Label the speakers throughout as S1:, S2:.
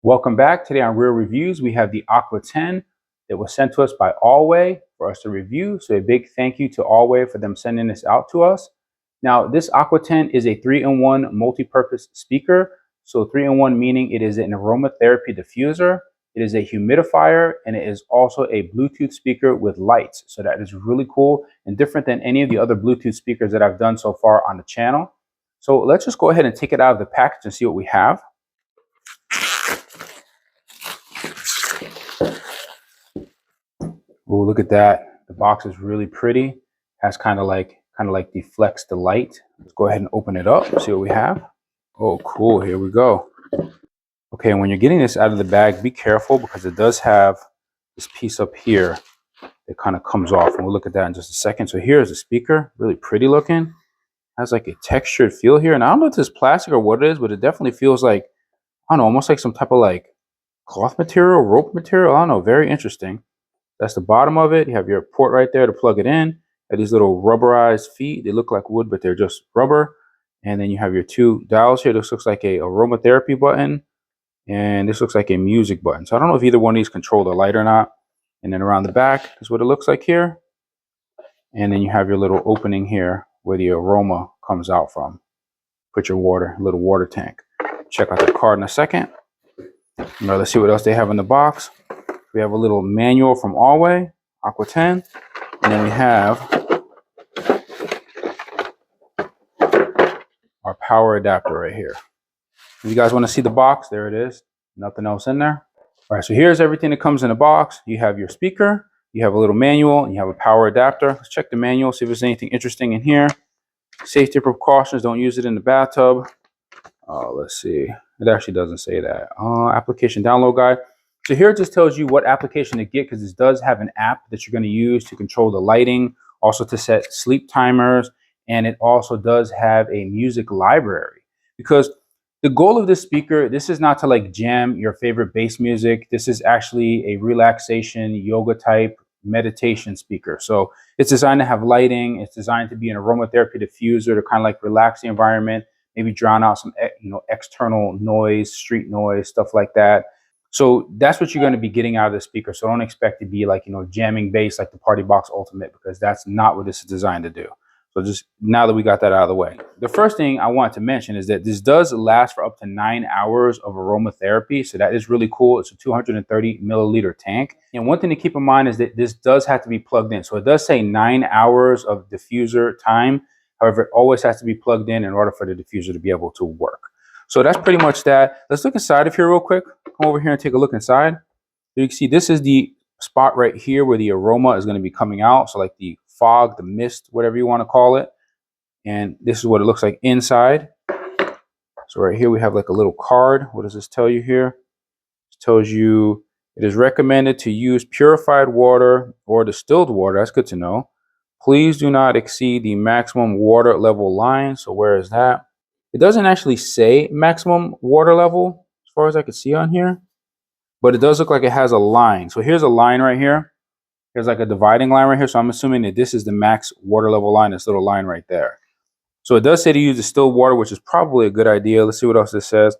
S1: Welcome back. Today on Real Reviews, we have the Aqua 10 that was sent to us by Allway for us to review. So a big thank you to Allway for them sending this out to us. Now, this Aqua 10 is a 3-in-1 multi-purpose speaker. So 3-in-1 meaning it is an aromatherapy diffuser, it is a humidifier, and it is also a Bluetooth speaker with lights. So that is really cool and different than any of the other Bluetooth speakers that I've done so far on the channel. So let's just go ahead and take it out of the package and see what we have. Oh, look at that. The box is really pretty. Has kind of like deflects the light. Let's go ahead and open it up, see what we have. Oh, cool. Here we go. Okay, when you're getting this out of the bag, be careful because it does have this piece up here that kind of comes off. And we'll look at that in just a second. So here's the speaker, really pretty looking. Has like a textured feel here. And I don't know if this is plastic or what it is, but it definitely feels like, I don't know, almost like some type of like cloth material, rope material. I don't know, very interesting. That's the bottom of it. You have your port right there to plug it in. Have these little rubberized feet. They look like wood, but they're just rubber. And then you have your two dials here. This looks like a aromatherapy button. And this looks like a music button. So I don't know if either one of these control the light or not. And then around the back is what it looks like here. And then you have your little opening here where the aroma comes out from. Put your water, little water tank. Check out the card in a second. Now let's see what else they have in the box. We have a little manual from Allway, Aqua 10, and then we have our power adapter right here. If you guys want to see the box, there it is. Nothing else in there. All right, so here's everything that comes in the box. You have your speaker, you have a little manual, and you have a power adapter. Let's check the manual, see if there's anything interesting in here. Safety precautions, don't use it in the bathtub. Let's see. It actually doesn't say that. Application download guide. So here it just tells you what application to get because this does have an app that you're going to use to control the lighting, also to set sleep timers, and it also does have a music library. Because the goal of this speaker, this is not to like jam your favorite bass music. This is actually a relaxation, yoga type meditation speaker. So it's designed to have lighting. It's designed to be an aromatherapy diffuser to kind of like relax the environment, maybe drown out some external noise, street noise, stuff like that. So that's what you're going to be getting out of the speaker. So don't expect to be like, jamming bass like the Party Box Ultimate, because that's not what this is designed to do. So just now that we got that out of the way, the first thing I want to mention is that this does last for up to 9 hours of aromatherapy. So that is really cool. It's a 230 milliliter tank. And one thing to keep in mind is that this does have to be plugged in. So it does say 9 hours of diffuser time. However, it always has to be plugged in order for the diffuser to be able to work. So that's pretty much that. Let's look inside of here real quick. Come over here and take a look inside. So you can see this is the spot right here where the aroma is going to be coming out. So like the fog, the mist, whatever you want to call it. And this is what it looks like inside. So right here we have like a little card. What does this tell you here? It tells you it is recommended to use purified water or distilled water. That's good to know. Please do not exceed the maximum water level line. So where is that? It doesn't actually say maximum water level as far as I can see on here, but it does look like it has a line. So here's a line right here. There's like a dividing line right here. So I'm assuming that this is the max water level line, this little line right there. So it does say to use distilled water, which is probably a good idea. Let's see what else this says.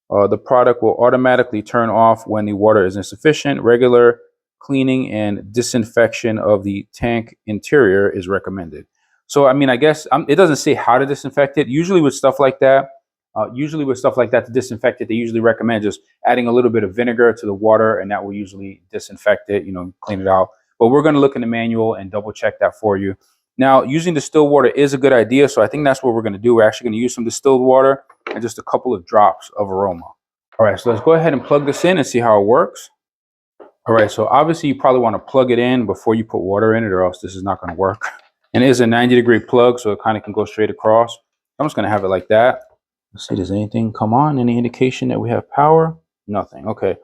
S1: The product will automatically turn off when the water is insufficient. Regular cleaning and disinfection of the tank interior is recommended. So, I mean, I guess it doesn't say how to disinfect it. Usually with stuff like that, to disinfect it, they usually recommend just adding a little bit of vinegar to the water, and that will usually disinfect it, clean it out. But we're going to look in the manual and double check that for you. Now, using distilled water is a good idea, so I think that's what we're going to do. We're actually going to use some distilled water and just a couple of drops of aroma. All right, so let's go ahead and plug this in and see how it works. All right, so obviously you probably want to plug it in before you put water in it, or else this is not going to work. And it is a 90-degree plug, so it kind of can go straight across. I'm just going to have it like that. Let's see, does anything come on? Any indication that we have power? Nothing. Okay,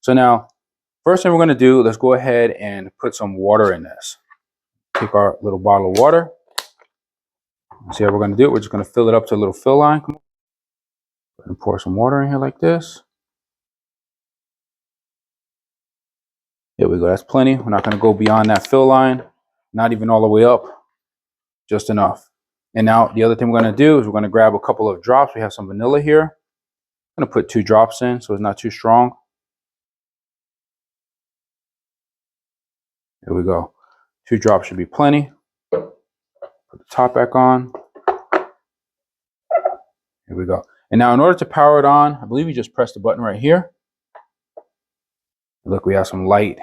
S1: so now, first thing we're going to do, let's go ahead and put some water in this. Take our little bottle of water. See how we're going to do it. We're just going to fill it up to a little fill line. Come on. And pour some water in here like this. There we go. That's plenty. We're not going to go beyond that fill line. Not even all the way up. Just enough. And now the other thing we're going to do is we're going to grab a couple of drops. We have some vanilla here. I'm gonna put 2 drops in so it's not too strong. Here we go. 2 drops should be plenty. Put the top back on. Here we go. And now in order to power it on, I believe you just press the button right here. Look, we have some light.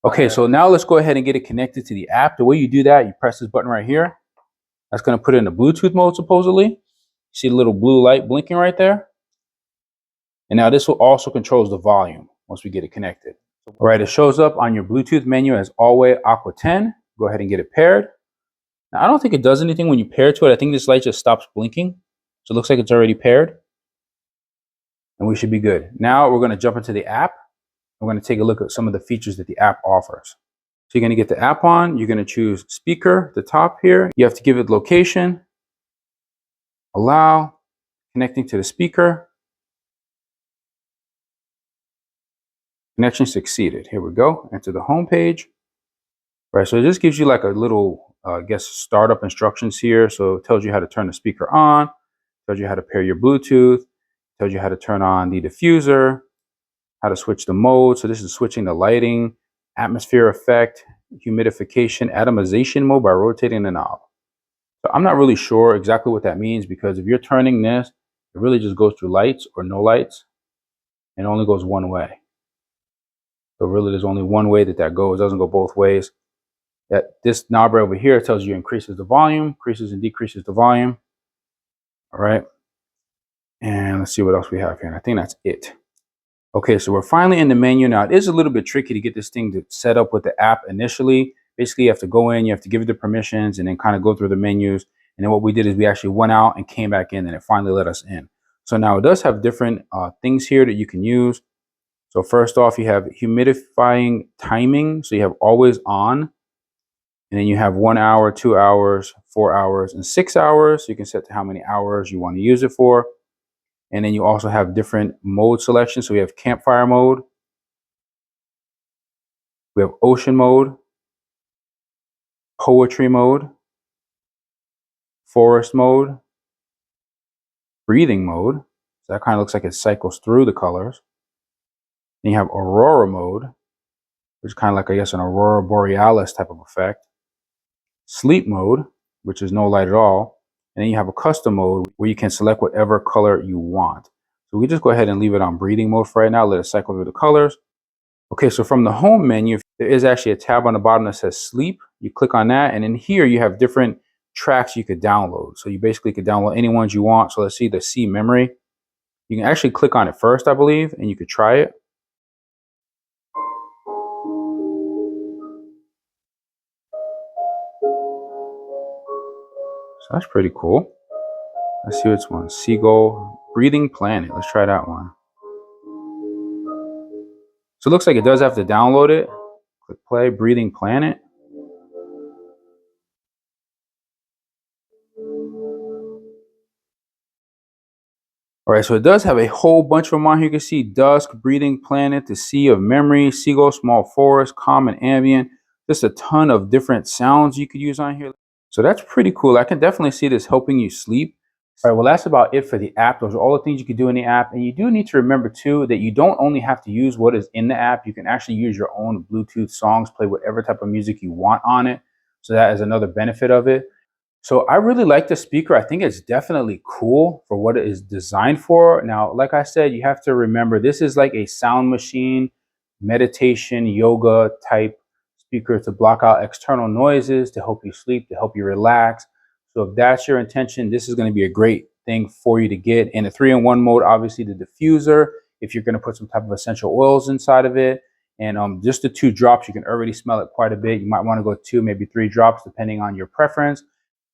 S1: Okay, so now let's go ahead and get it connected to the app. The way you do that, you press this button right here. That's going to put it in the Bluetooth mode, supposedly. See the little blue light blinking right there? And now this will also controls the volume once we get it connected. All right, it shows up on your Bluetooth menu as Allway Aqua 10. Go ahead and get it paired. Now, I don't think it does anything when you pair to it. I think this light just stops blinking. So it looks like it's already paired. And we should be good. Now we're going to jump into the app. We're going to take a look at some of the features that the app offers. So you're going to get the app on. You're going to choose speaker at the top here. You have to give it location. Allow. Connecting to the speaker. Connection succeeded. Here we go. Enter the home page. Right, so it just gives you like a little, I guess, startup instructions here. So it tells you how to turn the speaker on. Tells you how to pair your Bluetooth. Tells you how to turn on the diffuser. How to switch the mode. So this is switching the lighting, atmosphere effect, humidification, atomization mode by rotating the knob. So I'm not really sure exactly what that means, because if you're turning this, it really just goes through lights or no lights, and it only goes one way. So really there's only one way that goes. It doesn't go both ways. This knob right over here tells you increases the volume, increases and decreases the volume. All right. And let's see what else we have here. And I think that's it. Okay, so we're finally in the menu. Now, it is a little bit tricky to get this thing to set up with the app initially. Basically, you have to go in, you have to give it the permissions, and then kind of go through the menus. And then what we did is we actually went out and came back in, and it finally let us in. So now it does have different things here that you can use. So first off, you have humidifying timing. So you have always on. And then you have 1 hour, 2 hours, 4 hours, and 6 hours. So you can set to how many hours you want to use it for. And then you also have different mode selections. So we have campfire mode. We have ocean mode, poetry mode, forest mode, breathing mode. So that kind of looks like it cycles through the colors. Then you have aurora mode, which is kind of like, I guess, an aurora borealis type of effect. Sleep mode, which is no light at all. And then you have a custom mode where you can select whatever color you want. So we just go ahead and leave it on breathing mode for right now. Let it cycle through the colors. Okay, so from the home menu, there is actually a tab on the bottom that says sleep. You click on that, and in here you have different tracks you could download. So you basically could download any ones you want. So let's see the C memory. You can actually click on it first, I believe, and you could try it. So that's pretty cool. Let's see which one. Seagull, Breathing Planet. Let's try that one. So it looks like it does have to download it. Click play, Breathing Planet. All right, so it does have a whole bunch of them on here. You can see Dusk, Breathing Planet, The Sea of Memory, Seagull, Small Forest, Calm and Ambient. Just a ton of different sounds you could use on here. So that's pretty cool. I can definitely see this helping you sleep. All right, well, that's about it for the app. Those are all the things you can do in the app. And you do need to remember, too, that you don't only have to use what is in the app. You can actually use your own Bluetooth songs, play whatever type of music you want on it. So that is another benefit of it. So I really like the speaker. I think it's definitely cool for what it is designed for. Now, like I said, you have to remember this is like a sound machine, meditation, yoga type speaker to block out external noises, to help you sleep, to help you relax. So if that's your intention, this is going to be a great thing for you to get. In a 3-in-1 mode, obviously the diffuser, if you're going to put some type of essential oils inside of it. And just the 2 drops, you can already smell it quite a bit. You might want to go 2, maybe 3 drops, depending on your preference.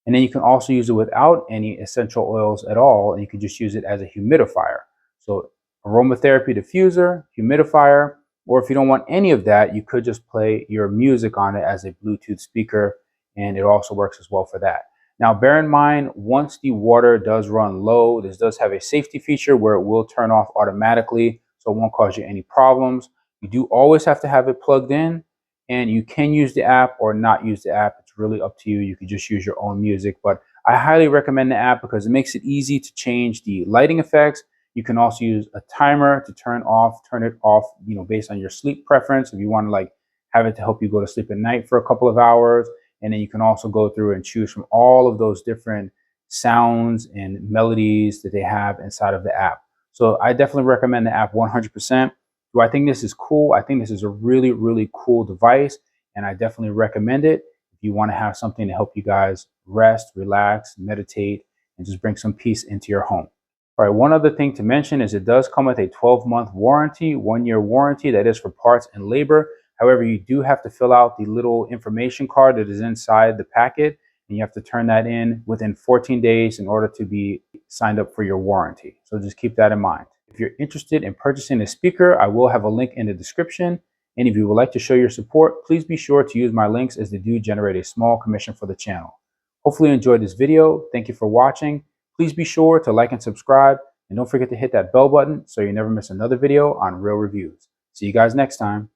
S1: And then you can also use it without any essential oils at all, and you can just use it as a humidifier. So aromatherapy diffuser, humidifier, or if you don't want any of that, you could just play your music on it as a Bluetooth speaker, and it also works as well for that. Now, bear in mind, once the water does run low, this does have a safety feature where it will turn off automatically, so it won't cause you any problems. You do always have to have it plugged in, and you can use the app or not use the app. It's really up to you. You can just use your own music, but I highly recommend the app because it makes it easy to change the lighting effects. You can also use a timer to turn it off, you know, based on your sleep preference. If you want to like have it to help you go to sleep at night for a couple of hours. And then you can also go through and choose from all of those different sounds and melodies that they have inside of the app. So I definitely recommend the app 100%. Do I think this is cool? I think this is a really, really cool device, and I definitely recommend it if you want to have something to help you guys rest, relax, meditate, and just bring some peace into your home. All right, one other thing to mention is it does come with a 12-month warranty, 1-year warranty, that is for parts and labor. However, you do have to fill out the little information card that is inside the packet, and you have to turn that in within 14 days in order to be signed up for your warranty. So just keep that in mind. If you're interested in purchasing a speaker, I will have a link in the description. And if you would like to show your support, please be sure to use my links, as they do generate a small commission for the channel. Hopefully you enjoyed this video. Thank you for watching. Please be sure to like and subscribe, and don't forget to hit that bell button so you never miss another video on Real Reviews. See you guys next time.